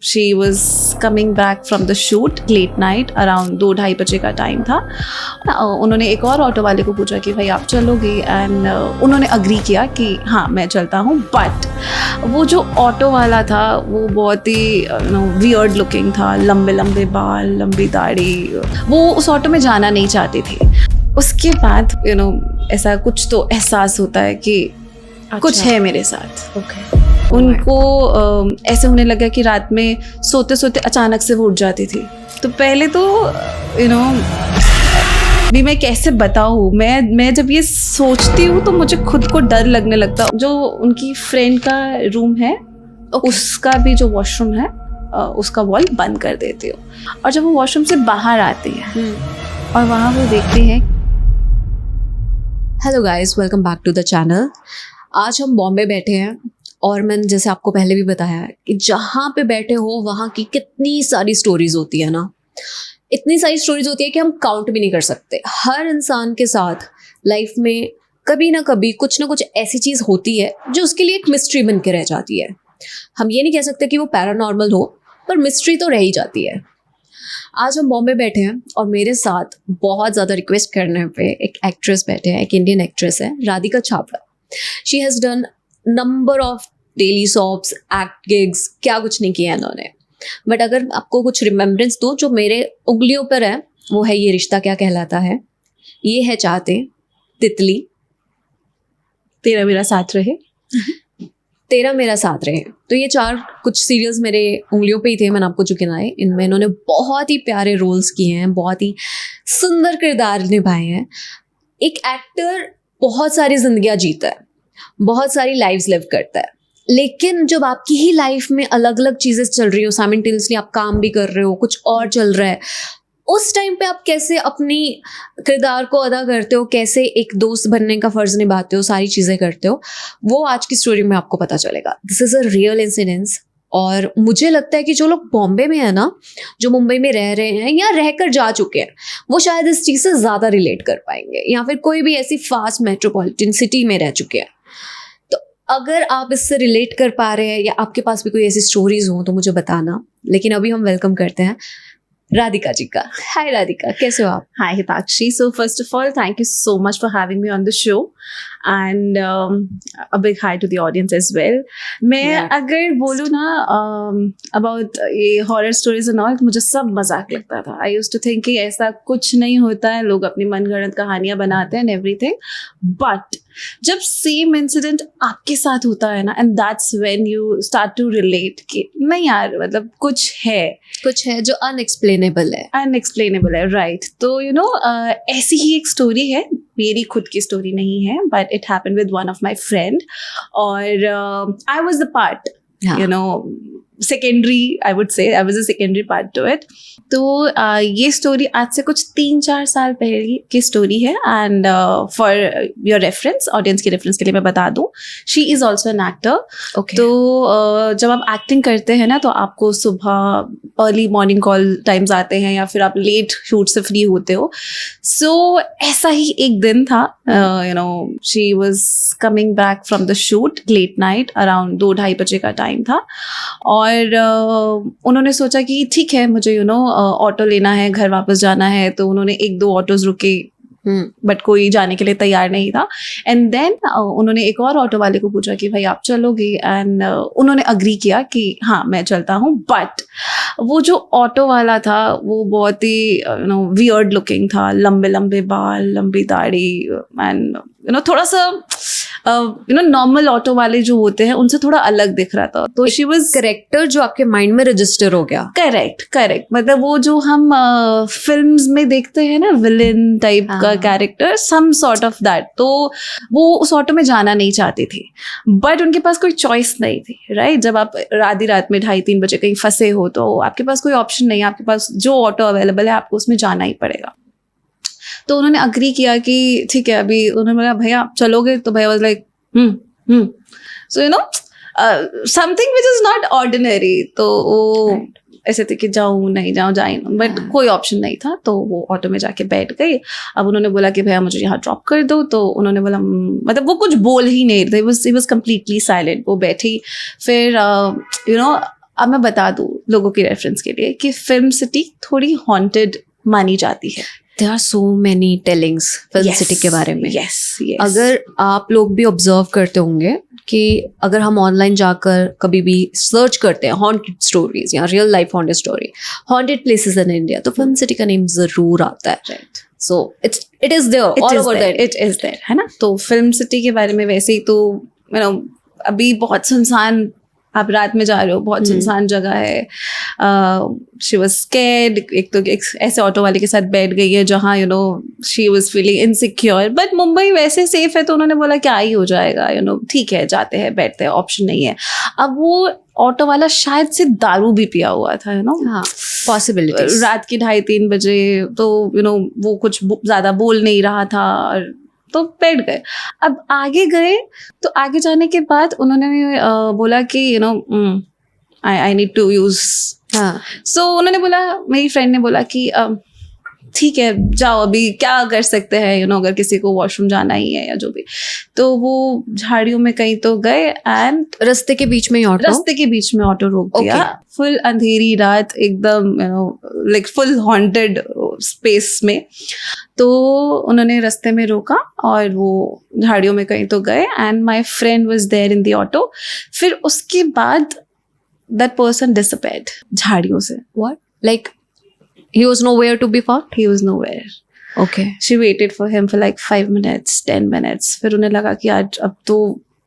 She was coming back from the shoot late night, around 2-2:30 बजे का time था। उन्होंने एक और ऑटो वाले को पूछा कि भाई आप चलोगे, एंड उन्होंने अग्री किया कि हाँ मैं चलता हूँ। बट वो जो ऑटो वाला था वो बहुत ही वियर्ड लुकिंग था, लंबे लंबे बाल, लंबी दाढ़ी। वो उस ऑटो में जाना नहीं चाहते थे। उसके बाद ऐसा कुछ तो एहसास होता है कि कुछ है मेरे साथ। उनको ऐसे होने लगा कि रात में सोते सोते अचानक से वो उठ जाती थी। तो पहले तो भी मैं कैसे बताऊँ, मैं जब ये सोचती हूँ तो मुझे खुद को डर लगने लगता। जो उनकी फ्रेंड का रूम है उसका भी जो वॉशरूम है उसका वॉल बंद कर देती हूँ, और जब वो वॉशरूम से बाहर आती है और वहाँ वो देखते हैं। Hello guys, welcome back to the channel. आज हम बॉम्बे बैठे हैं और मैंने जैसे आपको पहले भी बताया है कि जहाँ पे बैठे हो वहाँ की कितनी सारी स्टोरीज होती है ना, इतनी सारी स्टोरीज होती है कि हम काउंट भी नहीं कर सकते। हर इंसान के साथ लाइफ में कभी ना कभी कुछ ना कुछ ऐसी चीज़ होती है जो उसके लिए एक मिस्ट्री बन के रह जाती है। हम ये नहीं कह सकते कि वो पैरानॉर्मल हो, पर मिस्ट्री तो रह ही जाती है। आज हम बॉम्बे बैठे हैं और मेरे साथ बहुत ज़्यादा रिक्वेस्ट करने पे एक एक्ट्रेस बैठे हैं, एक इंडियन एक्ट्रेस है, Radhika Chhabra. She has done number of daily shops, act gigs, क्या कुछ नहीं किया इन्होंने। बट अगर आपको कुछ रिमेम्बरेंस दो जो मेरे उंगलियों पर है, वो है ये रिश्ता क्या कहलाता है, ये है चाहते, तितली, तेरा मेरा साथ रहे, तेरा मेरा साथ रहे। तो ये चार कुछ सीरियल्स मेरे उंगलियों पे ही थे, मैंने आपको जो गिनाए। इनमें इन्होंने बहुत ही प्यारे रोल्स किए हैं, बहुत ही सुंदर किरदार निभाए हैं। एक एक्टर बहुत सारी जिंदगियां जीता है, बहुत सारी लाइव्स लिव करता है, लेकिन जब आपकी ही लाइफ में अलग अलग चीज़ें चल रही हो, साइमल्टेनियसली आप काम भी कर रहे हो, कुछ और चल रहा है, उस टाइम पे आप कैसे अपनी किरदार को अदा करते हो, कैसे एक दोस्त बनने का फ़र्ज़ निभाते हो, सारी चीज़ें करते हो, वो आज की स्टोरी में आपको पता चलेगा। This is a real incidence. और मुझे लगता है कि जो लोग बॉम्बे में है ना, जो मुंबई में रह रहे हैं या रहकर जा चुके हैं, वो शायद इस चीज़ से ज़्यादा रिलेट कर पाएंगे, या फिर कोई भी ऐसी फास्ट मेट्रोपॉलिटन सिटी में रह चुके हैं। तो अगर आप इससे रिलेट कर पा रहे हैं या आपके पास भी कोई ऐसी स्टोरीज हो तो मुझे बताना। लेकिन अभी हम वेलकम करते हैं राधिका जी का। हाय राधिका, कैसे हो आप? Hi Hitakshi. So first of all, thank you so much for having me on the show, and a big hi to the audience as well. मैं अगर बोलूँ ना about ये horror stories and all, मुझे सब मजाक लगता था। I used to think कि ऐसा कुछ नहीं होता है, लोग अपनी मनगढ़ंत कहानियाँ बनाते हैं and everything. But जब सेम इंसिडेंट आपके साथ होता है ना, and that's when you start to relate कि नहीं यार, मतलब कुछ है जो अनएक्सप्लेनेबल है, राइट। तो ऐसी ही एक स्टोरी है, मेरी खुद की स्टोरी नहीं है, but it happened with one of my friend, और I was the part, secondary, I would say I was a secondary part to it. तो ये स्टोरी आज से कुछ 3-4 साल पहले की स्टोरी है, and for your reference, audience के रेफरेंस के लिए मैं बता दूं, she is also an actor. तो जब आप एक्टिंग करते हैं ना, तो आपको सुबह अर्ली मॉर्निंग कॉल टाइम्स आते हैं, या फिर आप लेट शूट से फ्री होते हो। सो ऐसा ही एक दिन था, she was coming back from the shoot late night, around 2-2:30 बजे का टाइम था, और उन्होंने सोचा कि ठीक है, मुझे ऑटो लेना है, घर वापस जाना है। तो उन्होंने 1-2 ऑटोज रुके, बट कोई जाने के लिए तैयार नहीं था। एंड देन उन्होंने एक और ऑटो वाले को पूछा कि भाई आप चलोगे, एंड उन्होंने अग्री किया कि हाँ मैं चलता हूँ। बट वो जो ऑटो वाला था वो बहुत ही वियर्ड लुकिंग था, लंबे लंबे बाल, लंबी दाढ़ी, एंड थोड़ा सा नॉर्मल ऑटो वाले जो होते हैं उनसे थोड़ा अलग दिख रहा था। तो शी वाज करेक्टर जो आपके माइंड में रजिस्टर हो गया। करेक्ट, मतलब वो जो हम फिल्म्स में देखते हैं ना, विलेन टाइप का character, some sort of that. तो वो उस ऑटो में जाना नहीं चाहती थी, बट उनके पास कोई चॉइस नहीं थी, राइट। जब आप आधी रात में 2:30-3 बजे कहीं फंसे हो तो आपके पास कोई ऑप्शन नहीं है, आपके पास जो ऑटो अवेलेबल है आपको उसमें जाना ही पड़ेगा। तो उन्होंने अग्री किया कि ठीक है, अभी उन्होंने बोला भैया आप चलोगे, तो भैया was like so something which is not ordinary. तो वो ऐसे थे कि जाऊँ नहीं जाऊँ, बट कोई ऑप्शन नहीं था। तो वो ऑटो में जाके बैठ गई। अब उन्होंने बोला कि भैया मुझे यहाँ ड्रॉप कर दो, तो उन्होंने बोला, मतलब वो कुछ बोल ही नहीं थे, ही वाज कंप्लीटली साइलेंट। वो बैठी, फिर अब मैं बता दूँ लोगों की रेफरेंस के लिए कि फिल्म सिटी थोड़ी हॉन्टेड मानी जाती है. There are so many tellings film Yes, city के बारे में. yes. अगर आप लोग भी ऑब्जर्व करते होंगे कि अगर हम ऑनलाइन जाकर कभी भी सर्च करते हैं हॉन्टेड स्टोरीज या real life haunted story, haunted places in India, तो फिल्म सिटी का नेम जरूर आता है. Right. So it is there all over that. It is there, है ना. तो फिल्म सिटी के बारे में वैसे ही तो अभी बहुत सुनसान, आप रात में जा रहे हो, बहुत सुनसान जगह है. She was scared. एक तो एक ऐसे ऑटो वाले के साथ बैठ गई है जहाँ she was feeling insecure. But Mumbai वैसे सेफ है तो उन्होंने बोला क्या ही हो जाएगा, ठीक है, जाते हैं, बैठते हैं, ऑप्शन नहीं है. अब वो ऑटो वाला शायद से दारू भी पिया हुआ था, हाँ, पॉसिबिलिटीज. रात की 2:30-3 बजे. तो वो कुछ ज्यादा बोल नहीं रहा था और तो बैठ गए. अब आगे गए तो आगे जाने के बाद उन्होंने बोला कि आई नीड टू यूज. हाँ, सो उन्होंने बोला, मेरी फ्रेंड ने बोला कि ठीक है जाओ, अभी क्या कर सकते हैं, अगर किसी को वॉशरूम जाना ही है या जो भी. तो वो झाड़ियों में कहीं तो गए एंड रास्ते के बीच में ऑटो रोक दिया. फुल अंधेरी रात, एकदम लाइक फुल हॉन्टेड स्पेस में. तो उन्होंने रास्ते में रोका और वो झाड़ियों में कहीं तो गए and my friend was there in the auto. फिर उसके बाद दैट पर्सन डिसअपेयर्ड झाड़ियों से. What? Like he was nowhere to be found? He was nowhere. Okay. She waited for him for like 5 minutes, 10 minutes. फिर उन्हें लगा कि आज अब तो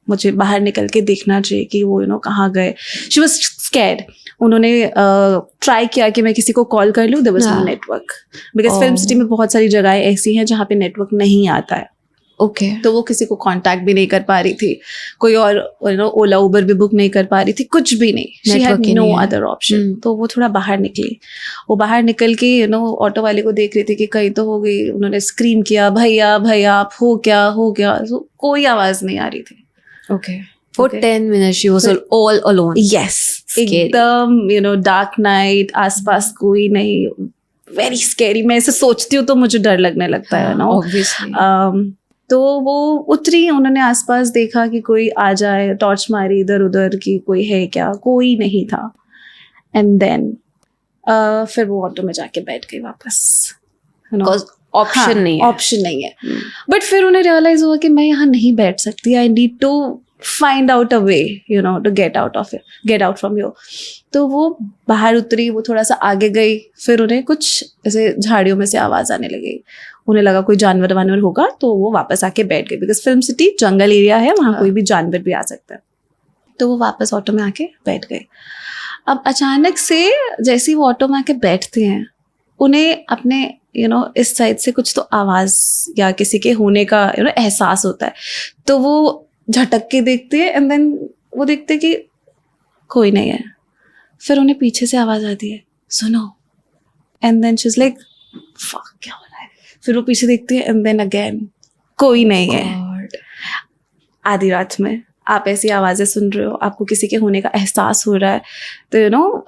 मुझे बाहर निकल के देखना चाहिए कि वो कहाँ गए. She was scared. उन्होंने ट्राई किया कि मैं किसी को कॉल कर लूँ. There was no network. Because film city में बहुत सारी जगहें ऐसी हैं जहाँ पे नेटवर्क नहीं आता है. ओके. तो वो किसी को कांटेक्ट भी नहीं कर पा रही थी, कोई और ओला उबर भी बुक नहीं कर पा रही थी, कुछ भी नहीं. She had no other option. तो वो थोड़ा बाहर निकली. वो बाहर निकल के ऑटो वाले को देख रही थी कि कहीं तो हो गई. उन्होंने स्क्रीम किया, भैया भैया आप हो क्या. तो कोई आवाज नहीं आ रही थी. Okay. For 10 minutes she was all alone. Yes. एकदम डार्क नाइट, आसपास कोई नहीं. Very scary. मैं ऐसे सोचती हूँ तो मुझे डर लगने लगता है ना. Obviously. तो वो उतरी, उन्होंने आसपास देखा कि कोई आ जाए, टॉर्च मारी इधर उधर कि कोई है क्या, कोई नहीं था. एंड देन फिर वो ऑटो में जाके बैठ गई वापस. ऑप्शन नहीं है. बट फिर उन्हें रियलाइज हुआ कि मैं यहाँ नहीं बैठ सकती. I need to find out a way to get out from here. तो वो बाहर उतरी, वो थोड़ा सा आगे गई. फिर उन्हें कुछ ऐसे झाड़ियों में से आवाज आने लगी. उन्हें लगा कोई जानवर वानवर होगा, तो वो वापस आके बैठ गई. Because film city jungle area है, वहाँ कोई भी जानवर भी आ सकता है. तो वो वापस ऑटो में आके बैठ गए. अब अचानक से जैसे ही वो ऑटो में आके बैठते हैं, उन्हें अपने इस साइड से कुछ तो आवाज या किसी के होने का एहसास होता है. तो वो झटक के देखते हैं एंड देन वो देखते कि कोई नहीं है. फिर उन्हें पीछे से आवाज आती है, सुनो. And then she is like fuck, क्या हो रहा है. फिर वो पीछे देखते हैं एंड देन अगेन कोई नहीं है. आधी रात में आप ऐसी आवाजें सुन रहे हो, आपको किसी के होने का एहसास हो रहा है. तो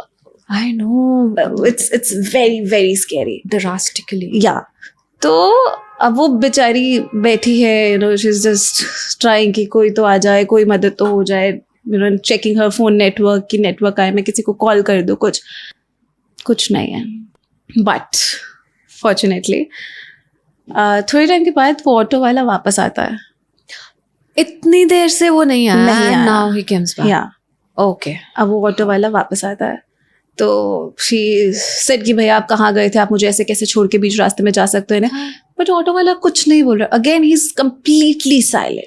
I know. It's very very scary. Drastically. Yeah. तो अब वो बेचारी बैठी है, शी इज जस्ट ट्राइंग कि कोई तो आ जाए, कोई मदद तो हो जाए. चेकिंग हर फोन नेटवर्क की नेटवर्क आए, मैं किसी को कॉल कर दूँ. कुछ नहीं है. बट फॉर्चुनेटली थोड़ी टाइम के बाद वो ऑटो वाला वापस आता है. इतनी देर से वो नहीं आया. Now he comes back. Yeah. Okay. अब वो ऑटो वाला वापस आता है. तो शी सेड कि भैया आप कहाँ गए थे, आप मुझे ऐसे कैसे छोड़ के बीच रास्ते में जा सकते हैं. बट ऑटो वाला कुछ नहीं बोल रहा. Again he is completely silent.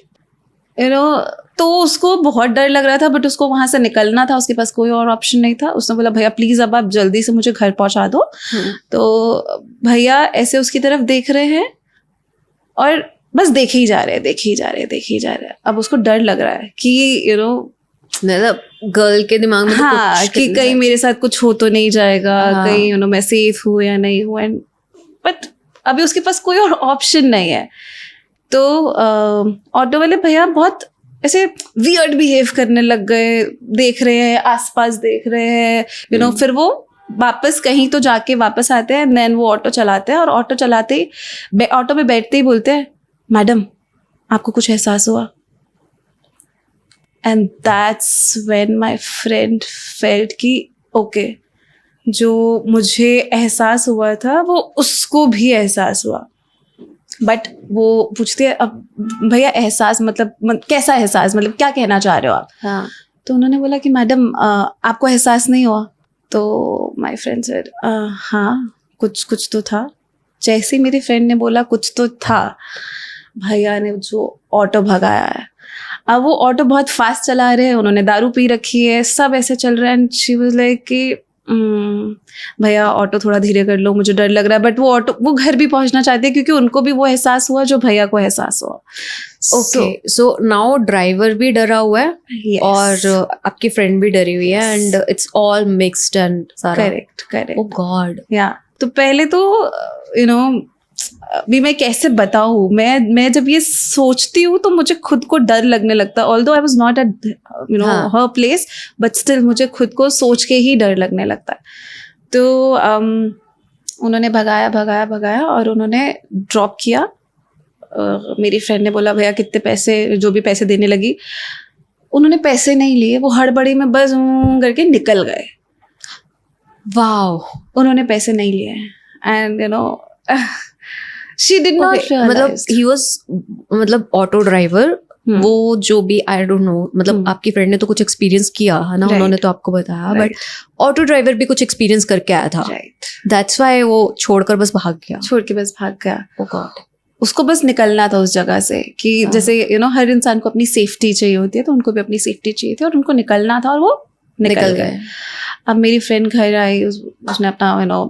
तो उसको बहुत डर लग रहा था, बट उसको वहां से निकलना था, उसके पास कोई और ऑप्शन नहीं था. उसने बोला भैया प्लीज अब आप जल्दी से मुझे घर पहुंचा दो. तो भैया ऐसे उसकी तरफ देख रहे हैं और बस देखे ही जा रहे हैं. अब उसको डर लग रहा है कि मतलब गर्ल के दिमाग में हाँ, कि कहीं मेरे साथ कुछ हो तो नहीं जाएगा. कहीं मैं सेफ हूँ या नहीं हूँ. एंड बट अभी उसके पास कोई और ऑप्शन नहीं है. तो ऑटो वाले भैया बहुत ऐसे वियर्ड बिहेव करने लग गए. देख रहे हैं, आसपास देख रहे हैं. फिर वो वापस कहीं तो जाके वापस आते हैं. देन वो ऑटो चलाते हैं और ऑटो चलाते ही ऑटो में बैठते ही बोलते हैं, मैडम आपको कुछ एहसास हुआ. And that's when my friend felt कि ओके, जो मुझे एहसास हुआ था वो उसको भी एहसास हुआ. बट वो पूछती है अब भैया एहसास मतलब कैसा एहसास, मतलब क्या कहना चाह रहे हो आप. हाँ. तो उन्होंने बोला कि मैडम आपको एहसास नहीं हुआ. तो माय फ्रेंड सेड हाँ कुछ तो था. जैसे ही मेरी फ्रेंड ने बोला कुछ तो था, भैया ने जो ऑटो भगाया है. अब वो ऑटो बहुत फास्ट चला रहे हैं, उन्होंने दारू पी रखी है, सब ऐसे चल रहा है. एंड शी वाज लाइक कि भैया ऑटो थोड़ा धीरे कर लो, मुझे डर लग रहा है. बट वो घर भी पहुंचना चाहती है क्योंकि उनको भी वो एहसास हुआ जो भैया को एहसास हुआ. ओके, सो नाउ ड्राइवर भी डरा हुआ है Yes. और आपकी फ्रेंड भी डरी हुई है and it's all mixed and सारा. करेक्ट. ओ गॉड. या तो पहले तो यू नो अभी मैं कैसे बताऊँ, मैं जब ये सोचती हूँ तो मुझे खुद को डर लगने लगता है. Although I was not at हाँ. हर प्लेस, बट स्टिल मुझे खुद को सोच के ही डर लगने लगता है. तो उन्होंने भगाया और उन्होंने ड्रॉप किया. मेरी फ्रेंड ने बोला भैया कितने पैसे, जो भी पैसे देने लगी. उन्होंने पैसे नहीं लिए, वो हड़बड़ी में बस करके निकल गए. वाओ. उन्होंने पैसे नहीं लिए and you know she did not मतलब ही वाज, मतलब ऑटो ड्राइवर, वो जो भी आई डोंट नो, मतलब आपकी फ्रेंड ने तो कुछ एक्सपीरियंस किया है ना, Right. उन्होंने तो आपको बताया, Right. बट ऑटो ड्राइवर भी कुछ एक्सपीरियंस करके आया था. राइट. दैट्स व्हाई वो छोड़कर बस भाग गया. छोड़ के बस भाग गया. ओ गॉड. उसको बस निकलना था उस जगह से कि हाँ. जैसे हर इंसान को अपनी सेफ्टी चाहिए होती है, तो उनको भी अपनी सेफ्टी चाहिए थी और उनको निकलना था और वो निकल गए. अब मेरी फ्रेंड घर आई, उसने अपना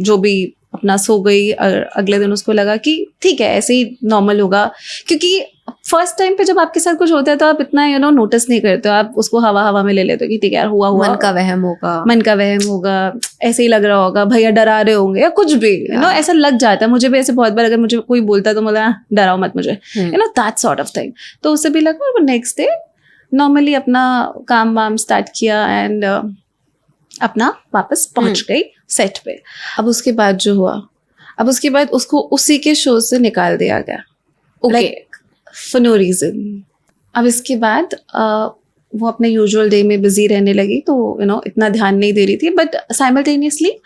जो भी अपना सो गई. और अगले दिन उसको लगा कि ठीक है ऐसे ही नॉर्मल होगा, क्योंकि फर्स्ट टाइम पे जब आपके साथ कुछ होता है तो आप इतना नोटिस नहीं करते हो, आप उसको हवा में ले लेते हो कि ठीक है यार हुआ मन का वहम होगा, ऐसे ही लग रहा होगा, भैया डरा रहे होंगे या कुछ भी ऐसा लग जाता है. मुझे भी ऐसे बहुत बार अगर मुझे कोई बोलता है तो बोला डराओ मत मुझे, दैट सॉर्ट ऑफ थिंग. तो उससे भी लगा. और नेक्स्ट डे नॉर्मली अपना काम वाम स्टार्ट किया एंड अपना वापस पहुंच गई सेट पे. अब उसके बाद जो हुआ, अब उसके बाद उसको उसी के शो से निकाल दिया गया. Like for no reason. अब इसके बाद वो अपने यूजुअल डे में बिजी रहने लगी, तो इतना ध्यान नहीं दे रही थी. बट साइमल्टेनियसली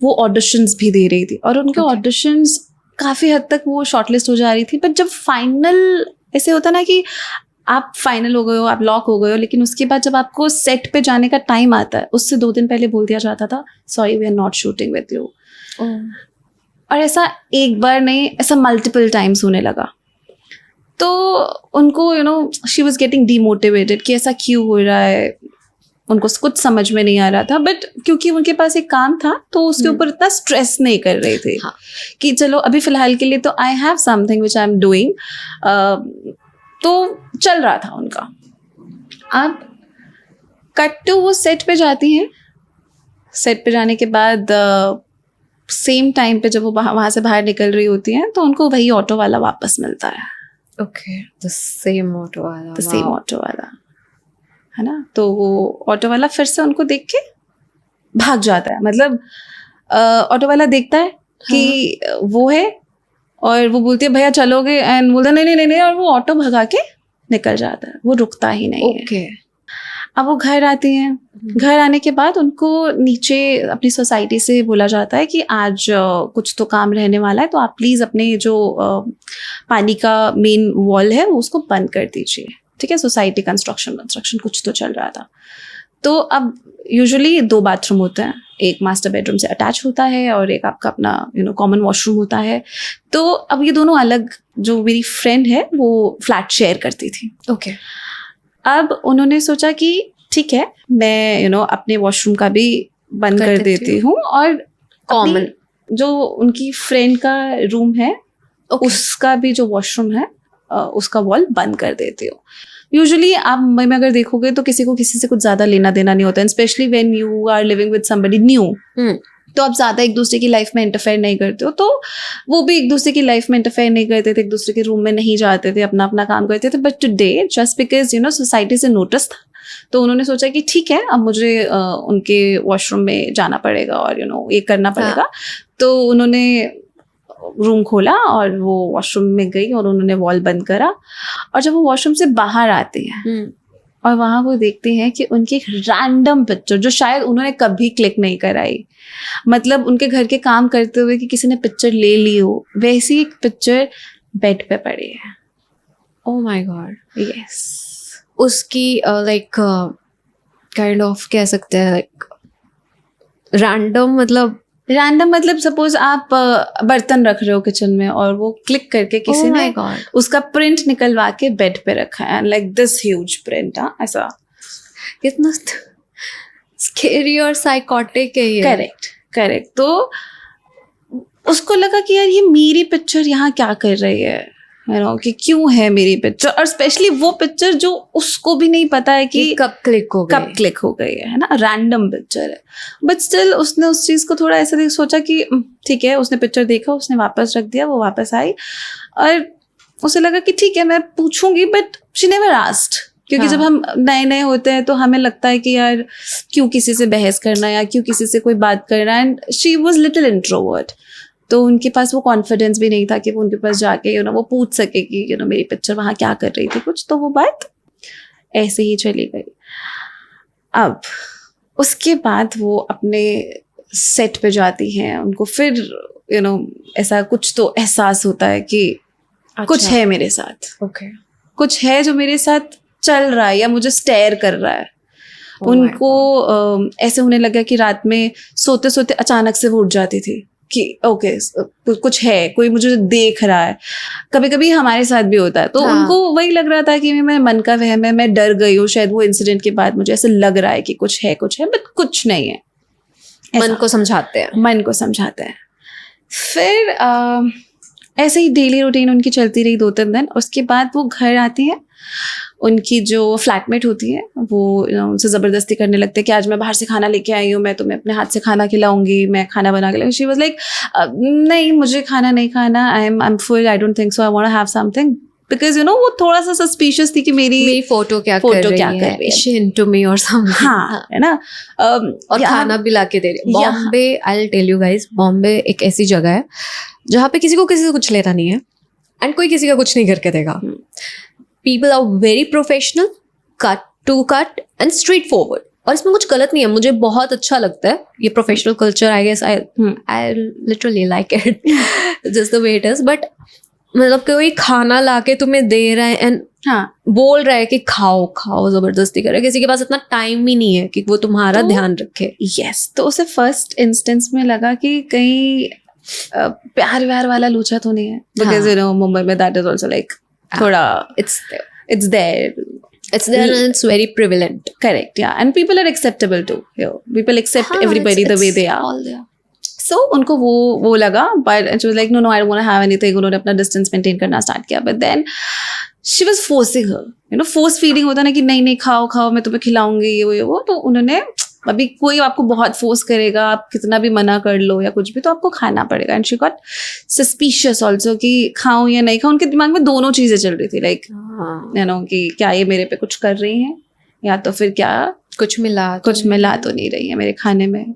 वो ऑडिशंस भी दे रही थी और उनके ऑडिशंस काफ़ी हद तक वो शॉर्टलिस्ट हो जा रही थी. बट जब फाइनल ऐसे होता ना कि आप फाइनल हो गए हो, आप लॉक हो गए हो, लेकिन उसके बाद जब आपको सेट पे जाने का टाइम आता है उससे 2 दिन पहले बोल दिया जाता था sorry we are not shooting with you. और ऐसा एक बार नहीं, ऐसा मल्टीपल टाइम्स होने लगा. तो उनको शी वॉज गेटिंग डीमोटिवेटेड कि ऐसा क्यों हो रहा है. उनको कुछ समझ में नहीं आ रहा था. बट क्योंकि उनके पास एक काम था तो उसके ऊपर इतना स्ट्रेस नहीं कर रहे थे. हाँ. कि चलो अभी फिलहाल के लिए तो I have something which I am doing, तो चल रहा था उनका. अब कट टू वो सेट पे जाती हैं. सेट पे जाने के बाद सेम टाइम पे जब वो वहाँ से बाहर निकल रही होती हैं तो उनको वही ऑटो वाला वापस मिलता है. ओके, द सेम ऑटो वाला है ना. तो वो ऑटो वाला फिर से उनको देख के भाग जाता है. मतलब ऑटो वाला देखता है कि वो है और वो बोलती है भैया चलोगे, एंड बोलता नहीं, और वो ऑटो भगा के निकल जाता है. वो रुकता ही नहीं है. अब वो घर आती हैं. घर आने के बाद उनको नीचे अपनी सोसाइटी से बोला जाता है कि आज कुछ तो काम रहने वाला है, तो आप प्लीज़ अपने जो पानी का मेन वॉल है वो उसको बंद कर दीजिए. ठीक है, सोसाइटी कंस्ट्रक्शन कुछ तो चल रहा था. तो अब यूजुअली 2 बाथरूम होते हैं, एक मास्टर बेडरूम से अटैच होता है और एक आपका अपना कॉमन वॉशरूम होता है. तो अब ये दोनों अलग, जो मेरी फ्रेंड है वो फ्लैट शेयर करती थी. ओके. अब उन्होंने सोचा कि ठीक है मैं अपने वॉशरूम का भी बंद कर देती हूँ और कॉमन जो उनकी फ्रेंड का रूम है उसका भी जो वॉशरूम है उसका वॉल बंद कर देती हूँ. यूजुअली आप मुंबई में अगर देखोगे तो किसी को किसी से कुछ ज़्यादा लेना देना नहीं होता है, specially when you are living with somebody new. तो आप ज़्यादा एक दूसरे की लाइफ में इंटरफेयर नहीं करते हो. तो वो भी एक दूसरे की लाइफ में इंटरफेयर नहीं करते थे, एक दूसरे के रूम में नहीं जाते थे, अपना अपना काम करते थे. But today just because society से नोटिस था, तो उन्होंने सोचा कि ठीक है अब मुझे उनके वॉशरूम में जाना पड़ेगा और ये करना पड़ेगा. तो उन्होंने रूम खोला और वो वॉशरूम में गई और उन्होंने वॉल बंद करा. और जब वो वॉशरूम से बाहर आती हैं और वहाँ वो देखते हैं कि उनकी एक रैंडम पिक्चर जो शायद उन्होंने कभी क्लिक नहीं कराई, मतलब उनके घर के काम करते हुए कि किसी ने पिक्चर ले ली हो, वैसी एक पिक्चर बेड पे पड़ी है। Oh my God. यस। उसकी लाइक काइंड ऑफ कह सकते हैं लाइक रैंडम, मतलब सपोज आप बर्तन रख रहे हो किचन में और वो क्लिक करके किसी oh my ने God, उसका प्रिंट निकलवा के बेड पे रखा है, लाइक दिस ह्यूज प्रिंट। ऐसा कितना स्केरी और साइकोटिक है ये। करेक्ट। तो उसको लगा कि यार ये मेरी पिक्चर यहाँ क्या कर रही है, कि क्यों है मेरी पिक्चर, और स्पेशली वो पिक्चर जो उसको भी नहीं पता है कि कब क्लिक हो गई है ना, रैंडम पिक्चर है। बट स्टिल उसने उस चीज़ को थोड़ा ऐसे सोचा कि ठीक है, उसने पिक्चर देखा, उसने वापस रख दिया, वो वापस आई और उसे लगा कि ठीक है मैं पूछूंगी, बट शी नेवर आस्क्ड। क्योंकि जब हम नए होते हैं तो हमें लगता है कि यार क्यों किसी से बहस करना या क्यों किसी से कोई बात करना, and she was little introvert, तो उनके पास वो कॉन्फिडेंस भी नहीं था कि वो उनके पास जाके वो पूछ सके कि मेरी पिक्चर वहाँ क्या कर रही थी कुछ। तो वो बात ऐसे ही चली गई। अब उसके बाद वो अपने सेट पे जाती हैं, उनको फिर ऐसा कुछ तो एहसास होता है कि कुछ है मेरे साथ, कुछ है जो मेरे साथ चल रहा है या मुझे स्टेयर कर रहा है। उनको ऐसे होने लगा कि रात में सोते सोते अचानक से वो उठ जाती थी कि ओके कुछ है, कोई मुझे देख रहा है। कभी कभी हमारे साथ भी होता है। तो उनको वही लग रहा था कि मैं मन का वहम है, मैं डर गई हूँ शायद वो इंसिडेंट के बाद, मुझे ऐसे लग रहा है कि कुछ है बट कुछ नहीं है। मन को समझाते हैं। फिर ऐसे ही डेली रूटीन उनकी चलती रही 2-3 दिन। उसके बाद वो घर आती हैं, उनकी जो फ्लैटमेट होती है वो उनसे ज़बरदस्ती करने लगते हैं कि आज मैं बाहर से खाना लेके आई हूँ, मैं तुम्हें अपने हाथ से खाना खिलाऊंगी, मैं खाना बना के लाऊंगी। शी वाज लाइक नहीं मुझे खाना नहीं खाना, I am full, I don't think so, I want to have something, because वो थोड़ा सा सस्पिशियस थी कि मेरी फोटो क्या कर रही है, शी इनटू मी और समथिंग। हाँ है ना। और खाना भी ला के दे रही है। Bombay, I will tell you guys, Bombay एक ऐसी जगह है जहाँ पे किसी से कुछ लेना नहीं है एंड कोई किसी का कुछ नहीं करके देगा। People are very professional, cut to cut and straightforward. और इसमें कुछ गलत नहीं है, मुझे बहुत अच्छा लगता है ये professional culture. I guess I literally like it just the way it is. But मतलब कोई खाना लाके तुम्हें दे रहा है एंड बोल रहा है कि खाओ जबरदस्ती कर रहा है, किसी के पास इतना टाइम ही नहीं है कि वो तुम्हारा ध्यान रखे। यस, तो उसे फर्स्ट इंस्टेंस में लगा कि कहीं प्यार व्यार वाला लूचा तो नहीं है, बिकॉज मुंबई में दैट इज ऑल्सो लाइक थोड़ा it's there and it's very prevalent. Correct, yeah, and people are acceptable too here. People accept everybody the way they are. All there. So उनको वो लगा, but she was like no I don't want to have anything. उन्होंने अपना distance maintain करना start किया, but then she was forcing her, force feeding होता ना कि नहीं खाओ मैं तुम्हें खिलाऊंगी ये वो। तो उन्होंने, अभी कोई आपको बहुत फोर्स करेगा, आप कितना भी मना कर लो या कुछ भी, तो आपको खाना पड़ेगा। And she got suspicious also कि खाऊं या नहीं खाऊं। उनके दिमाग में दोनों चीजें चल रही थी, लाइक कि क्या ये मेरे पे कुछ कर रही हैं या तो फिर क्या कुछ मिला तो नहीं रही है मेरे खाने में,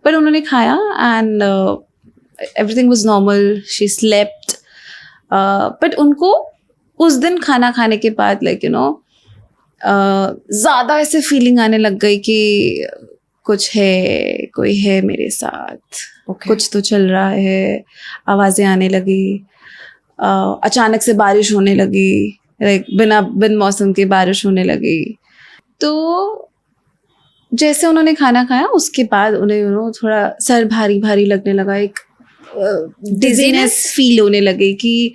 पर उन्होंने खाया and everything was normal, she slept. But उनको उस दिन खाना खाने के बाद लाइक ज़्यादा ऐसे फीलिंग आने लग गई कि कुछ है, कोई है मेरे साथ, कुछ तो चल रहा है। आवाज़ें आने लगी, अचानक से बारिश होने लगी, लाइक बिन मौसम की बारिश होने लगी। तो जैसे उन्होंने खाना खाया उसके बाद उन्हें थोड़ा सर भारी भारी लगने लगा, एक डिजीनेस फील होने लगी कि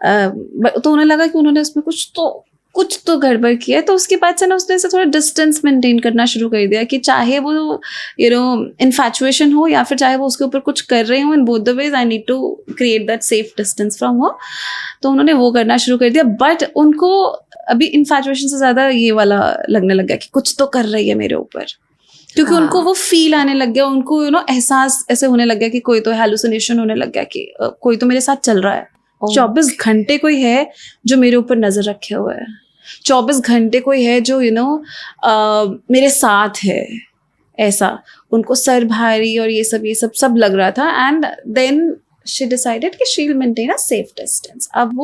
तो उन्हें लगा कि उन्होंने उसमें कुछ तो गड़बड़ किया है। तो उसके बाद से ना उसने ऐसे थोड़ा डिस्टेंस मेंटेन करना शुरू कर दिया कि चाहे वो इन्फैचुएशन हो या फिर चाहे वो उसके ऊपर कुछ कर रहे हो, in both the ways I need to create that safe distance from her. तो उन्होंने वो करना शुरू कर दिया। बट उनको अभी इन्फैचुएशन से ज़्यादा ये वाला लगने लग गया कि कुछ तो कर रही है मेरे ऊपर, क्योंकि उनको वो फील आने लग गया, उनको एहसास ऐसे होने लग गया कि कोई तो हेलुसिनेशन होने लग गया कि कोई तो मेरे साथ चल रहा है। 24 घंटे कोई है जो मेरे ऊपर नजर रखे हुए है, 24 घंटे कोई है जो मेरे साथ है। ऐसा उनको सर भारी और ये सब लग रहा था। एंड देन शी डिसाइडेड कि she will maintain a safe distance. अब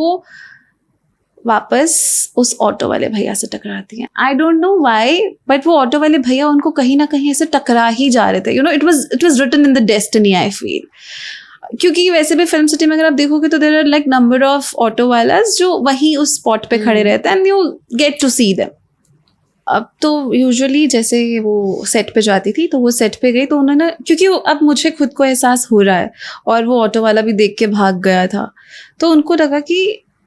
वापस उस ऑटो वाले भैया से टकराती हैं. I don't know why, but वो ऑटो वाले भैया उनको कहीं ना कहीं ऐसे टकरा ही जा रहे थे. It was written in the destiny, I feel. क्योंकि वैसे भी फिल्म सिटी में अगर आप देखोगे तो there are like number of auto वालास जो वहीं उस स्पॉट पे खड़े रहते हैं, and you get to see them. अब तो यूजुअली जैसे वो सेट पे जाती थी तो वो सेट पे गई तो उन्होंने, क्योंकि अब मुझे खुद को एहसास हो रहा है और वो ऑटो वाला भी देख के भाग गया था, तो उनको लगा कि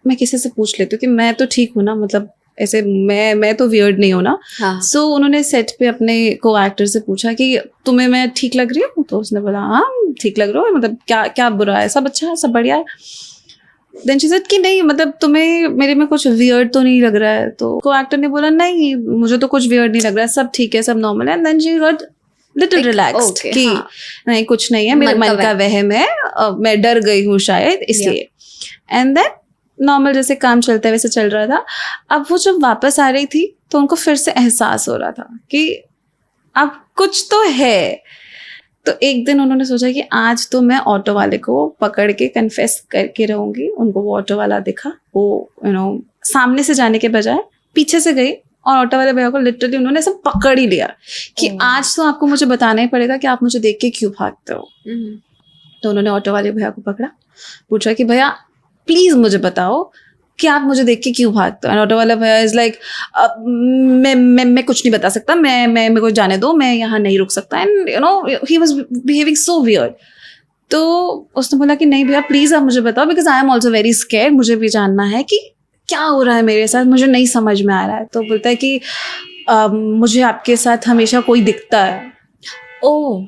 मैं किसी से पूछ लेती हूँ कि मैं तो ठीक हूँ ना, मतलब ऐसे मैं तो वियर्ड नहीं हूँ ना. हाँ. सो उन्होंने सेट पे अपने को एक्टर से पूछा कि तुम्हें मैं ठीक लग रही हूँ, तो उसने बोला हाँ ठीक लग रहा हो, मतलब क्या क्या बुरा है, सब अच्छा है, सब बढ़िया है. देन शी सेड कि नहीं, मतलब तुम्हें मेरे में कुछ वियर्ड तो नहीं लग रहा है. तो को एक्टर ने बोला नहीं मुझे तो कुछ वियर्ड नहीं लग रहा है, सब ठीक है, सब नॉर्मल है. And then she got little relaxed कि हाँ. नहीं कुछ नहीं है, मेरे मन का वहम है, मैं डर गई हूँ शायद इसलिए. एंड देन नॉर्मल जैसे काम चलता है वैसे चल रहा था. अब वो जब वापस आ रही थी तो उनको फिर से एहसास हो रहा था कि अब कुछ तो है. तो एक दिन उन्होंने सोचा कि आज तो मैं ऑटो वाले को पकड़ के कन्फेस करके रहूंगी. उनको वो ऑटो वाला दिखा, वो सामने से जाने के बजाय पीछे से गई और ऑटो वाले भैया को लिटरली उन्होंने सब पकड़ ही लिया कि आज तो आपको मुझे बताना ही पड़ेगा कि आप मुझे देख के क्यों भागते हो. तो उन्होंने ऑटो वाले भैया को पकड़ा, पूछा कि भैया प्लीज मुझे बताओ कि आप मुझे देख के क्यों भागते हो. एंड ऑटो वाला भैया इज लाइक मैं कुछ नहीं बता सकता, मैं मेरे को जाने दो, मैं यहाँ नहीं रुक सकता. And he was behaving so weird. तो उसने बोला कि नहीं भैया प्लीज आप मुझे बताओ, because I am also very scared, मुझे भी जानना है कि क्या हो रहा है मेरे साथ, मुझे नहीं समझ में आ रहा है. तो बोलता है कि मुझे आपके साथ हमेशा कोई दिखता है. ओह.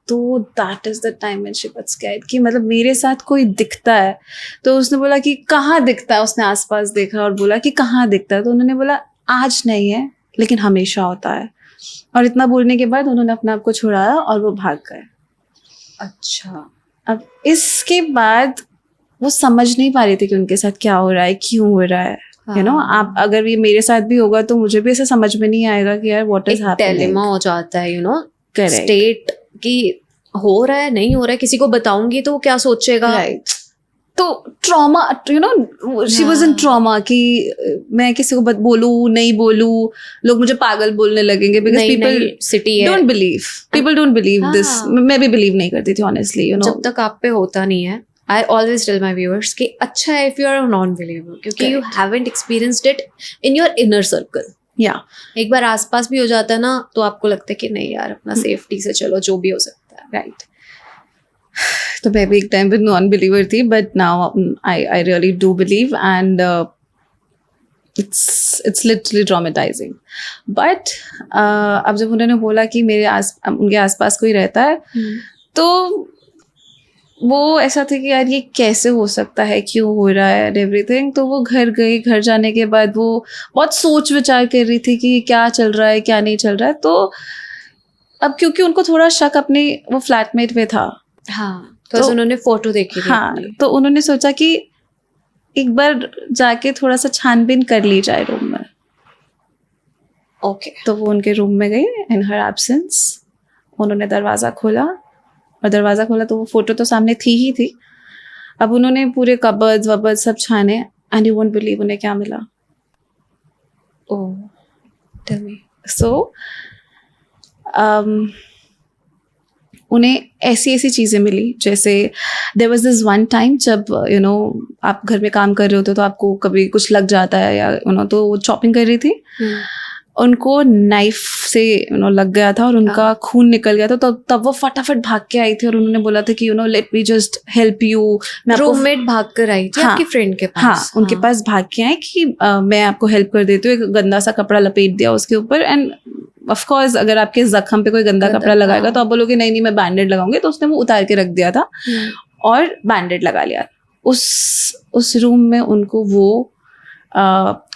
तो that is the time when she got scared कि मतलब मेरे साथ कोई दिखता है. तो उसने बोला कि कहाँ दिखता है. उसने आसपास देखा और बोला कि कहाँ दिखता है. तो उन्होंने बोला आज नहीं है लेकिन हमेशा होता है. और इतना बोलने के बाद उन्होंने अपने आप को छुड़ाया और वो भाग गए. अच्छा. अब इसके बाद वो समझ नहीं पा रही थी कि उनके साथ क्या हो रहा है, क्यों हो रहा है. आप अगर ये मेरे साथ भी होगा तो मुझे भी ऐसे समझ में नहीं आएगा कि यार व्हाट इज हैपनिंग. डिलेमा हो जाता है Correct. स्टेट कि हो रहा है नहीं हो रहा है, किसी को बताऊंगी तो वो क्या सोचेगा. राइट. तो trauma, she was in trauma कि मैं किसी को बोलूं नहीं बोलूं, लोग मुझे पागल बोलने लगेंगे because people city don't believe, people don't believe this. मैं भी बिलीव नहीं करती थी ऑनेस्टली. जब तक आप पे होता नहीं है. I always tell my viewers कि अच्छा है if you are a non-believer, क्योंकि you haven't experienced it in your inner circle. एक बार आसपास भी हो जाता है ना तो आपको लगता है कि नहीं यार अपना सेफ्टी से चलो, जो भी हो सकता है. राइट. तो मैं भी एक टाइम पे नॉन बिलीवर थी, but now I really do believe. And it's literally traumatising. But अब जब उन्होंने बोला कि उनके आसपास कोई रहता है, तो वो ऐसा था कि यार ये कैसे हो सकता है, क्यों हो रहा है एंड एवरीथिंग. तो वो घर गई. घर जाने के बाद वो बहुत सोच विचार कर रही थी कि क्या चल रहा है क्या नहीं चल रहा है. तो अब क्योंकि उनको थोड़ा शक अपने वो फ्लैटमेट पे था. हाँ. तो उन्होंने फोटो देखी थी. हाँ. तो उन्होंने सोचा कि एक बार जाके थोड़ा सा छानबीन कर ली जाए रूम में. ओके. तो वो उनके रूम में गई इन हर एब्सेंस. उन्होंने दरवाज़ा खोला तो वो फोटो तो सामने थी ही थी. अब उन्होंने पूरे कबर्ड्स वबर्ड सब छाने एंड यू वोंट बिलीव उन्हें क्या मिला. ओह, टेल मी. सो उन्हें ऐसी चीज़ें मिली जैसे there was this one time जब आप घर में काम कर रहे होते तो आपको कभी कुछ लग जाता है या तो वो चॉपिंग कर रही थी. उनको नाइफ से लग गया था और उनका खून निकल गया था. तब वो फटाफट भाग के आई थी और उन्होंने बोला था कि let me just help you. Roommate भाग कर आई थी आपकी फ्रेंड के पास. हाँ, उनके पास भाग के आई कि मैं आपको हेल्प कर देती हूँ. एक गंदा सा कपड़ा लपेट दिया उसके ऊपर. एंड ऑफ कोर्स अगर आपके जख्म पे कोई गंदा कपड़ा लगाएगा तो आप बोलोगे नहीं मैं बैंडेड लगाऊंगी. तो उसने वो उतार के रख दिया था और बैंडेड लगा लिया. उस रूम में उनको वो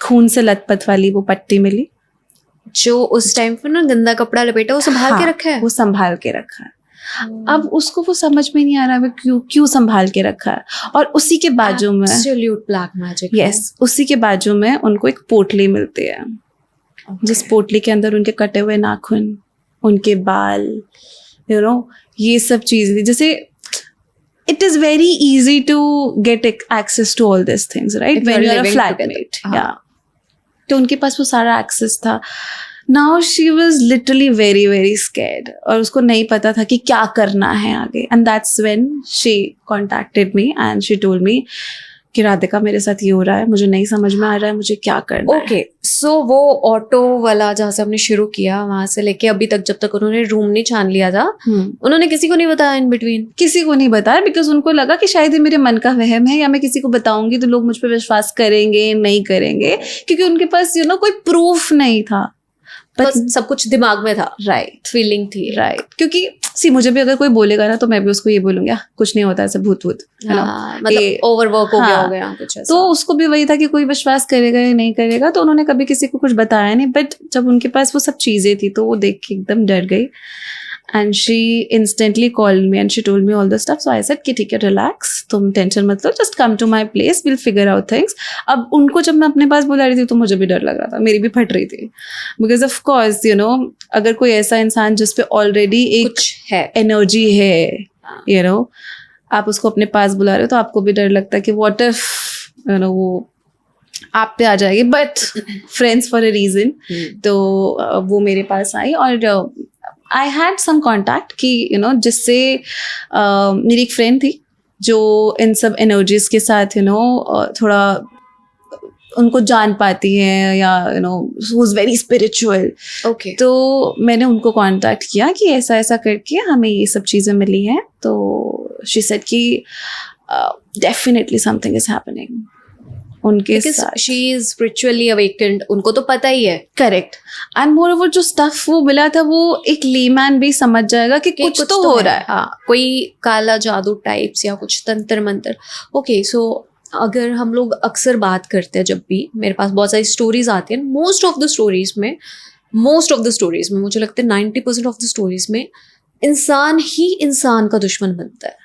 खून से लथपथ वाली वो पट्टी मिली जो उस टाइम पर ना गंदा कपड़ा लपेटा वो संभाल के रखा है. वो संभाल के रखा है. अब उसको वो समझ में नहीं आ रहा है क्यों संभाल के रखा है. और उसी के बाजू में एब्सोल्यूट ब्लैक मैजिक. यस, उसी के बाजू में उनको एक पोटली मिलती है. जिस पोटली के अंदर उनके कटे हुए नाखून, उनके बाल, ये सब चीजें. जैसे it is very easy to get access to all these things, right? If When you're you're a living flatmate. together. Yeah. तो उनके पास वो सारा access था. Now she was literally very very scared और उसको नहीं पता था कि क्या करना है आगे. And that's when she contacted me and she told me कि राधिका मेरे साथ ये हो रहा है, मुझे नहीं समझ में आ रहा है मुझे क्या करना है. ओके, सो वो ऑटो वाला जहाँ से हमने शुरू किया वहां से लेके अभी तक, जब तक उन्होंने रूम नहीं छान लिया था, उन्होंने किसी को नहीं बताया इन बिटवीन? किसी को नहीं बताया बिकॉज उनको लगा कि शायद ये मेरे मन का वहम है या मैं किसी को बताऊंगी तो लोग मुझ पर विश्वास करेंगे नहीं करेंगे, क्योंकि उनके पास कोई प्रूफ नहीं था. बस सब कुछ दिमाग में था, राइट, फीलिंग थी. राइट, क्योंकि मुझे भी अगर कोई बोलेगा ना तो मैं भी उसको ये बोलूंगी कुछ नहीं होता ऐसे भूत मतलब ओवरवर्क हो गया, हो गया कुछ ऐसा. तो उसको भी वही था कि कोई विश्वास करेगा या नहीं करेगा, तो उन्होंने कभी किसी को कुछ बताया नहीं. बट जब उनके पास वो सब चीजें थी तो वो देख के एकदम डर गई. And she instantly called me and she told me all the stuff. So I said कि ठीक है रिलैक्स, तुम टेंशन मत लो, just come to my place, will figure out things. अब उनको जब मैं अपने पास बुला रही थी तो मुझे भी डर लग रहा था, मेरी भी फट रही थी. बिकॉज ऑफ कोर्स अगर कोई ऐसा इंसान जिसपे ऑलरेडी एक कुछ है, एनर्जी है, आप उसको अपने पास बुला रहे हो तो आपको भी डर लगता है कि व्हाट इफ वो आप पे आ जाएगी. But friends for a reason. तो वो मेरे पास आई और आई हैड सम कॉन्टैक्ट कि जिससे मेरी एक फ्रेंड थी जो इन सब एनर्जीज के साथ थोड़ा उनको जान पाती है या who is very spiritual. Okay, तो मैंने उनको कांटेक्ट किया कि ऐसा ऐसा करके हमें ये सब चीज़ें मिली हैं. तो शी सेड कि डेफिनेटली समथिंग इज हैपनिंग उनके साथ. शी इज स्पिरिचुअली अवेकेंड, उनको तो पता ही है. करेक्ट. एंड मोरओवर जो स्टफ वो मिला था वो एक लेमैन भी समझ जाएगा कि कुछ तो हो रहा है. हाँ, कोई काला जादू टाइप्स या कुछ तंत्र मंत्र. ओके, सो अगर हम लोग अक्सर बात करते हैं, जब भी मेरे पास बहुत सारी स्टोरीज आती हैं, मोस्ट ऑफ द स्टोरीज में मुझे लगता है 90% ऑफ द स्टोरीज में इंसान ही इंसान का दुश्मन बनता है.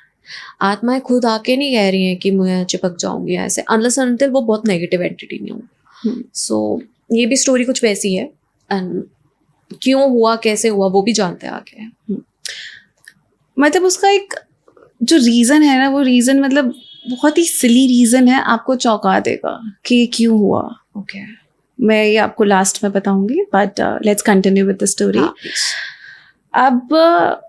आत्माएं खुद आके नहीं कह रही हैं कि मैं चिपक जाऊंगी ऐसे, अनलेस अनटिल वो बहुत नेगेटिव एंटिटी नहीं हो. सो ये भी स्टोरी कुछ वैसी है. एंड क्यों हुआ, कैसे हुआ, वो भी जानते हैं आगे. मतलब उसका एक जो रीज़न है ना, वो रीज़न मतलब बहुत ही सिली रीज़न है, आपको चौंका देगा कि ये क्यों हुआ. ओके, मैं ये आपको लास्ट में बताऊंगी, but let's continue with the story. अब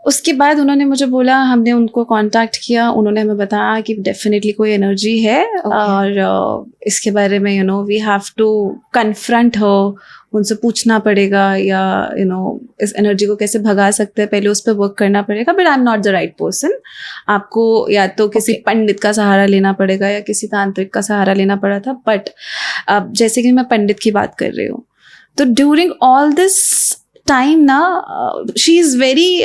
उसके बाद उन्होंने मुझे बोला, हमने उनको कांटेक्ट किया, उन्होंने हमें बताया कि डेफिनेटली कोई एनर्जी है. और इसके बारे में वी हैव टू कन्फ्रंट हर, उनसे पूछना पड़ेगा या इस एनर्जी को कैसे भगा सकते हैं, पहले उस पर वर्क करना पड़ेगा. But I am not the right person. आपको या तो किसी पंडित का सहारा लेना पड़ेगा या किसी तांत्रिक का सहारा लेना पड़ा था. बट अब जैसे कि मैं पंडित की बात कर रही हूँ, तो ड्यूरिंग ऑल दिस टाइम ना, she is very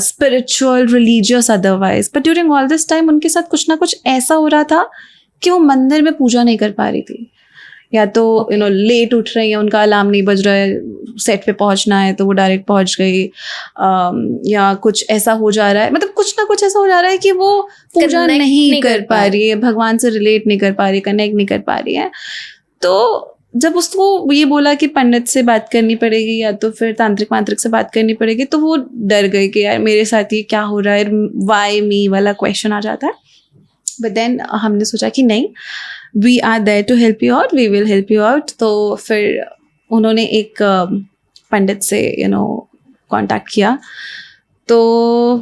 spiritual, religious otherwise, but during all this time उनके साथ कुछ ना कुछ ऐसा हो रहा था कि वो मंदिर में पूजा नहीं कर पा रही थी. या तो लेट उठ रही है, उनका अलार्म नहीं बज रहा है, सेट पे पहुंचना है तो वो डायरेक्ट पहुंच गई, या कुछ ऐसा हो जा रहा है, मतलब कुछ ना कुछ ऐसा हो जा रहा है कि वो पूजा नहीं कर पा रही है, भगवान से रिलेट नहीं कर पा रही, कनेक्ट नहीं कर पा रही है. तो जब उसको ये बोला कि पंडित से बात करनी पड़ेगी या तो फिर तांत्रिक से बात करनी पड़ेगी, तो वो डर गई कि यार मेरे साथ ये क्या हो रहा है, वाई मी वाला क्वेश्चन आ जाता है. बट देन हमने सोचा कि नहीं, we are there to help you out, we will help you out. तो फिर उन्होंने एक पंडित से कांटेक्ट किया. तो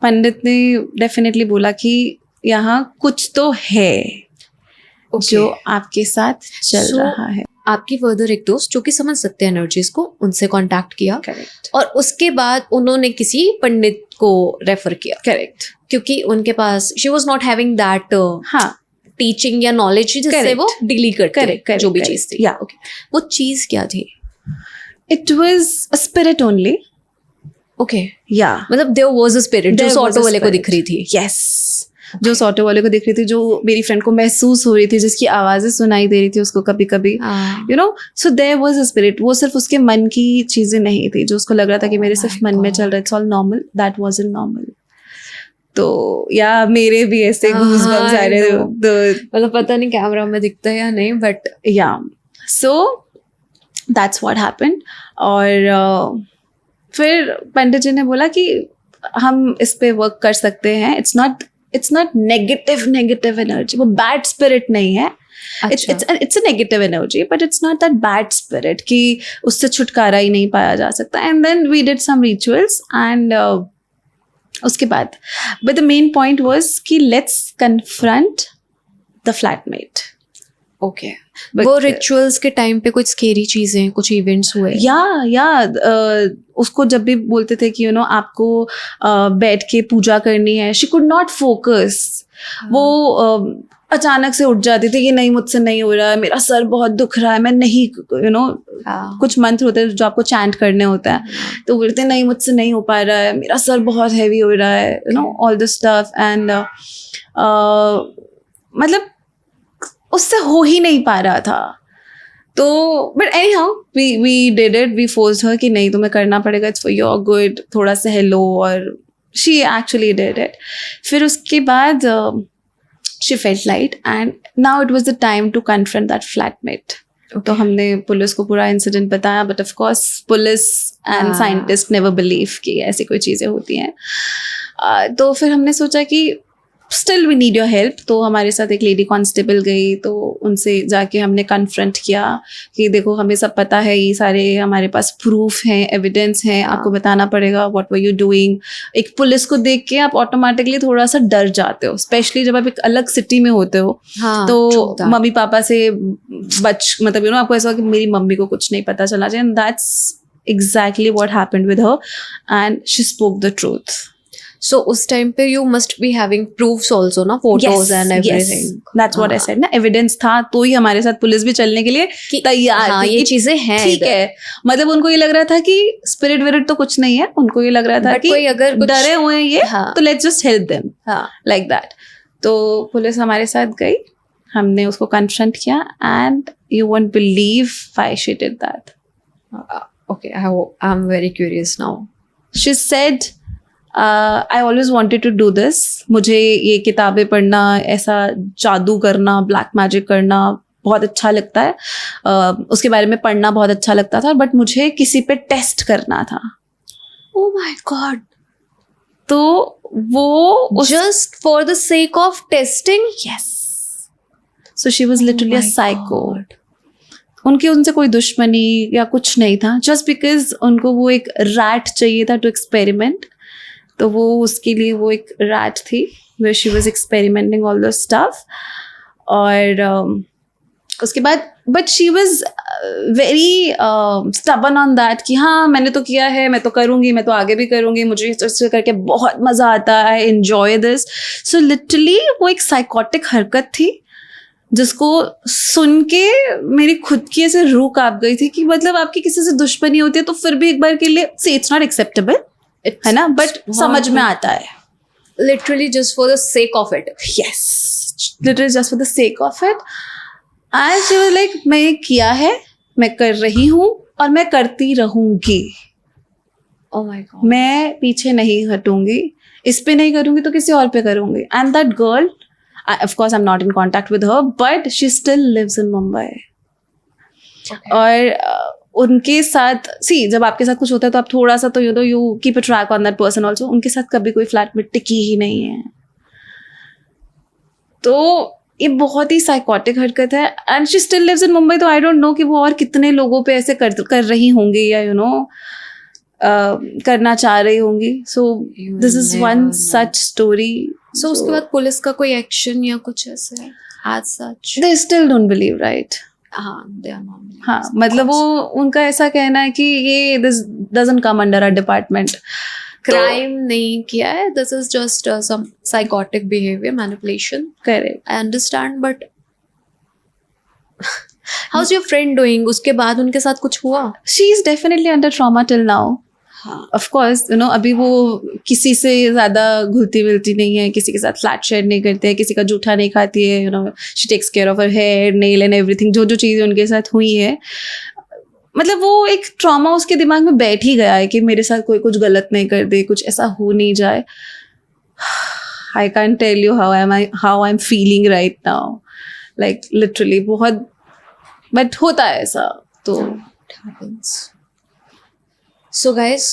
पंडित ने डेफिनेटली बोला कि यहाँ कुछ तो है जो आपके साथ चल रहा है. आपकी फर्दर एक दोस्त जो कि समझ सकते हैं एनर्जीज को, उनसे कांटेक्ट किया. करेक्ट. और उसके बाद उन्होंने किसी पंडित को रेफर किया. करेक्ट. क्योंकि उनके पास she was not having that teaching या नॉलेज जिससे वो डील करते जो भी चीज थी. ओके. वो चीज क्या थी? It was a spirit only. Okay, या मतलब देयर वाज अ स्पिरिट जो ऑटो वाले को दिख रही थी. यस, जो ऑटो वाले को दिख रही थी, जो मेरी फ्रेंड को महसूस हो रही थी, जिसकी आवाजें सुनाई दे रही थी उसको कभी कभी, so there was a spirit. वो सिर्फ उसके मन की चीजें नहीं थी जो उसको लग रहा था कि मेरे सिर्फ मन में चल रहा है, it's all normal. That wasn't normal. तो या मेरे भी ऐसे गूज़बम्स आ रहे थे, मतलब पता नहीं कैमरा में दिखता है या नहीं, बट या सो दैट्स व्हाट हैपेंड. और फिर पंडित जी ने बोला कि हम इस पे वर्क कर सकते हैं. It's not it's not negative energy, वो बैड स्पिरिट नहीं है. अच्छा. It's a negative energy, but it's not that bad spirit कि उससे छुटकारा ही नहीं पाया जा सकता. And then we did some rituals and उसके बाद, but the main point was कि let's confront the flatmate. Okay. वो रिचुअल्स के टाइम पे कुछ स्केरी चीजें, कुछ इवेंट्स हुए? या उसको जब भी बोलते थे कि आपको बैठ के पूजा करनी है, she could not focus. वो अचानक से उठ जाती थी कि नहीं मुझसे नहीं हो रहा है, मेरा सर बहुत दुख रहा है, मैं नहीं कुछ मंत्र होते हैं जो आपको चैंट करने होता है, तो बोलते नहीं मुझसे नहीं हो पा रहा है, मेरा सर बहुत हैवी हो रहा है, ऑल दिस स्टफ. एंड मतलब उससे हो ही नहीं पा रहा था. तो but anyhow we did it, we forced her कि नहीं तुम्हें करना पड़ेगा, इट्स फॉर योर गुड, थोड़ा सह लो. और शी एक्चुअली डिड इट. फिर उसके बाद she felt light and now it was the time to confront that flatmate. तो हमने पुलिस को पूरा इंसिडेंट बताया, but of course police and scientist never believe कि ऐसी कोई चीज़ें होती हैं. तो फिर हमने सोचा कि still we need your help. तो हमारे साथ एक लेडी कांस्टेबल गई, तो उनसे जाके हमने कन्फ्रंट किया कि देखो हमें सब पता है, ये सारे हमारे पास प्रूफ हैं, एविडेंस हैं, आपको बताना पड़ेगा व्हाट वर यू डूइंग. एक पुलिस को देख के आप ऑटोमेटिकली थोड़ा सा डर जाते हो, स्पेशली जब आप एक अलग सिटी में होते हो. तो मम्मी पापा से मतलब आपको ऐसा हो कि मेरी मम्मी को कुछ नहीं पता चला जाए. And that's exactly what happened with her and she spoke the truth. So उस टाइम पे you must be having proofs also, ना, photos and everything. Yes, that's what I said ना, evidence था तो ही हमारे साथ पुलिस भी चलने के लिए तैयार थी. ये चीजें हैं, ठीक है. मतलब उनको ये लग रहा था कि स्पिरिट विरिट तो कुछ नहीं है, उनको ये लग रहा था कि अगर डरे हुए हैं ये, तो let's just help them like that. तो पुलिस हमारे साथ गई, हमने उसको कन्फ्रंट किया and you won't believe why she did that. Okay, I'm very curious now. She said, I always wanted to do this. मुझे ये किताबें पढ़ना, ऐसा जादू करना, ब्लैक मैजिक करना बहुत अच्छा लगता है. उसके बारे में पढ़ना बहुत अच्छा लगता था, बट मुझे किसी पे टेस्ट करना था. Oh my God. तो वो just for the sake of testing? Yes. So she was literally a psycho. God. उनकी उनसे कोई दुश्मनी या कुछ नहीं था, just because उनको वो एक रैट चाहिए था टू एक्सपेरिमेंट. तो वो उसके लिए वो एक रैट थी where she was experimenting all the stuff. और उसके बाद but she was very stubborn on that कि हाँ मैंने तो किया है, मैं तो करूँगी, मैं तो आगे भी करूँगी, मुझे इस करके बहुत मज़ा आता है, I enjoy this. So literally वो एक साइकोटिक हरकत थी जिसको सुन के मेरी खुद की ऐसे रूह कांप गई थी कि मतलब आपकी किसी से दुश्मनी होती है तो फिर भी एक बार के लिए see it's not acceptable है ना, बट समझ में आता है. Literally just for the sake of it. Yes, literally just for the sake of it. And she was like, मैं ये किया है, मैं कर रही हूँ और मैं करती रहूँगी. Oh my God. मैं पीछे नहीं हटूंगी, इस पे नहीं करूँगी तो किसी और पे करूँगी. And that girl, of course I'm not in contact with her, but she still lives in Mumbai. Okay. और उनके साथ जब आपके साथ कुछ होता है तो आप थोड़ा सा तो you keep a track on that person also. उनके साथ कभी कोई फ्लैटमेट टिकी ही नहीं है. तो ये बहुत ही साइकोटिक हरकत है. And she still lives in Mumbai. तो आई डोंट नो कि वो और कितने लोगों पे ऐसे कर रही होंगी या करना चाह रही होंगी. So this is one such story. So उसके बाद पुलिस का कोई एक्शन या कुछ ऐसे as such? They still don't believe, right? हाँ, मतलब वो उनका ऐसा कहना है कि ये this doesn't come under a department. Crime नहीं किया है, this is just some psychotic behaviour, manipulation. Correct, I understand, but how is your friend doing? उसके बाद उनके साथ कुछ हुआ? She is definitely under trauma till now. Of course अभी वो किसी से ज़्यादा घुलती मिलती नहीं है, किसी के साथ फ्लैट शेयर नहीं करते हैं, किसी का जूठा नहीं खाती है. She takes care of her hair, nail and everything. जो चीज़ें उनके साथ हुई है, मतलब वो एक ट्रॉमा उसके दिमाग में बैठ ही गया है कि मेरे साथ कोई कुछ गलत नहीं कर दे, कुछ ऐसा हो नहीं जाए. I can tell you how I am feeling right now, like literally बहुत. बट होता है ऐसा तो. सो गाइज,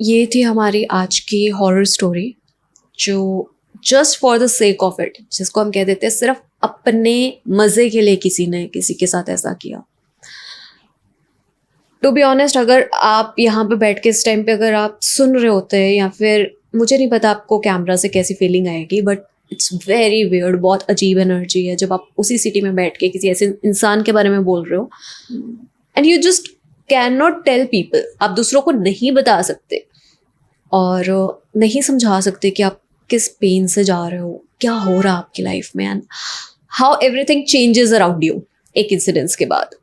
ये थी हमारी आज की हॉरर स्टोरी जो just for the sake of it, जिसको हम कह देते हैं सिर्फ अपने मज़े के लिए किसी ने किसी के साथ ऐसा किया। टू बी ऑनेस्ट, अगर आप यहाँ पे बैठ के इस टाइम पे अगर आप सुन रहे होते हैं, या फिर मुझे नहीं पता आपको कैमरा से कैसी फीलिंग आएगी, बट इट्स वेरी वियर्ड, बहुत अजीब एनर्जी है जब आप उसी सिटी में बैठ के किसी ऐसे इंसान के बारे में बोल रहे हो and you just can not tell people. आप दूसरों को नहीं बता सकते और नहीं समझा सकते कि आप किस पेन से जा रहे हो, क्या हो रहा है आपकी लाइफ में, and how everything changes around you एक इंसिडेंट्स के बाद।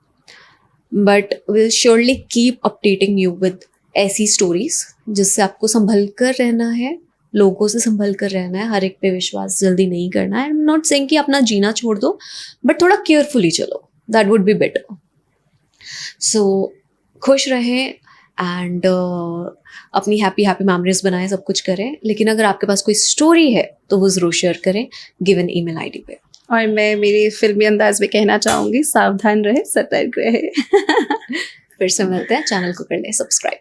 But will surely keep updating you with ऐसी स्टोरीज जिससे आपको संभल कर रहना है, लोगों से संभल कर रहना है, हर एक पे विश्वास जल्दी नहीं करना है। आई एम नॉट सेइंग कि अपना जीना छोड़ दो, बट थोड़ा केयरफुली चलो, दैट वुड बी बेटर। सो खुश रहें एंड अपनी हैप्पी मेमोरीज बनाएं, सब कुछ करें। लेकिन अगर आपके पास कोई स्टोरी है तो वो ज़रूर शेयर करें गिवन ईमेल आईडी पे। और मैं मेरी फिल्मी अंदाज में कहना चाहूँगी, सावधान रहे, सतर्क रहे। फिर से मिलते हैं, चैनल को कर लें सब्सक्राइब।